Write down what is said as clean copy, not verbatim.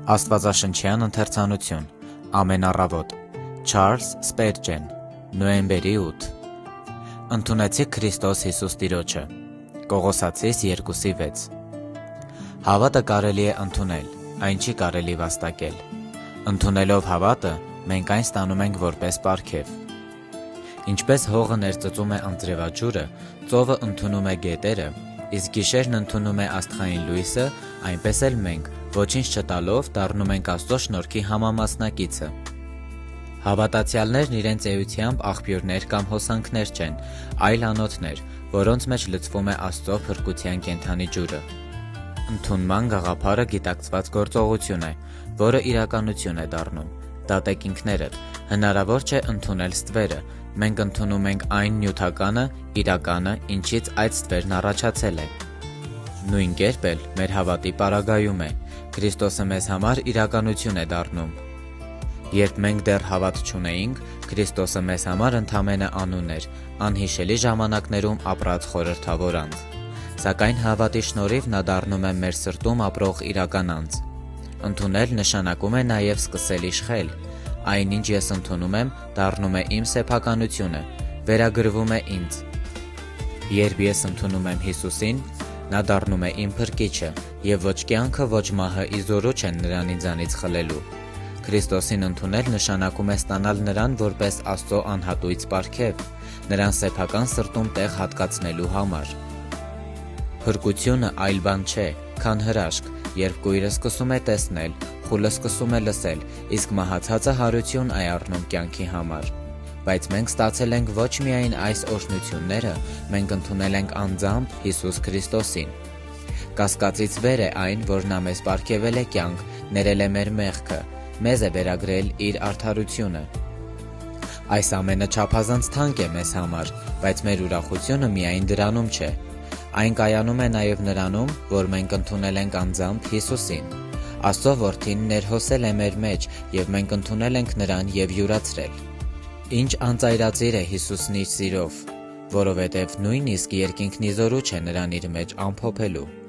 Աստվածաշնչյան ընթերցանություն, ամենառավոտ, Չարլզ Սպերջեն, նոյեմբերի 8 Ընդունեցիք Քրիստոս Հիսուս Տիրոջը, Կողոսացիս 2:6 Հավատը կարելի է ընդունել, այն չի կարելի վաստակել։ Ընդունելով հավատը, մենք այն ստանում ենք որպես պարգև։ Ինչպես հողը ներծծում է անձրևաջուրը, ծովը ընդունում է գետերը, իսկ գիշերն ընդունում է աստղային լույսը, այնպես էլ մենք, ոչինչ չտալով, դառնում ենք Աստծո շնորհքի համամասնակիցը։ Հավատացյալներն իրենց էությամբ աղբյուրներ կամ հոսանքներ չեն, այլ անոթներ, որոնց մեջ լցվում է Աստծո փրկության կենդանի ջուրը։ Ընդունման գաղափարը գիտակցված գործողություն է, որը իրականություն է դառնում։ Դատեք ինքներդ, հնարավոր չէ ընդունել ստվերը, մենք ընդունում ենք այն նյութականը, իրականը, ինչից այդ ստվերն առաջացել է։ Նույն կերպ էլ մեր հավատի պարագայում է, Քրիստոսը մեզ համար իրականություն է դառնում։ Երբ մենք դեռ հավատ չունեինք, Քրիստոսը մեզ համար ընդամենը անուն էր, անհիշելի ժամանակներում ապրած խորհրդավոր անձ։ Սակայն հավատի շնորհիվ նա դառնում է մեր սրտում ապրող իրական անձ։ Ընդունել նշանակում է նաև սկսել իշխել։ Այնինչ ես ընդունում եմ, դառնում է իմ սեփականությունը, վերագրվում է ինձ։ Երբ ես ընդունում եմ Հիսուսին, նա դառնում է իմ փրկիչը, եւ ոչ կյանքը, ոչ մահը իզորու չեն նրան ինձանից խլելու։ Քրիստոսին ընդունել նշանակում է ստանալ նրան որպես Աստծո անհատույց պարգև, նրան սեփական սրտում տեղ հատկացնելու համար։ Փրկությունը այլ բան չէ, քան հրաշք, երբ կույրը սկսում է տեսնել, խուլը սկսում է լսել, իսկ մահացածը հարություն է առնում կյանքի համար։ Բայց մենք ստացել ենք ոչ միայն այս օրհնությունները, մենք ընդունել ենք անձամբ Հիսուս Քրիստոսին։ Կասկածից վեր է այն, որ նա մեզ պարգևել է կյանք, ներել է մեր մեղքը, մեզ է վերագրել իր արդարությունը։ Այս ամենը չափազանց թանկ է մեզ համար, բայց մեր ուրախությունը միայն դրանում չէ։ Այն կայանում է նաև նրանում, որ մենք ընդունել ենք անձամբ Հիսուսին։ Աստծո որդին ներհոսել է մեր մեջ, եւ մենք ընդունել ենք նրան եւ յուրացրել։ Ինչ անծայրածիր է Հիսուսն իր սիրով, որովհետև նույնիսկ երկինքն իզորու չէ նրան իր մեջ ամփոփելու։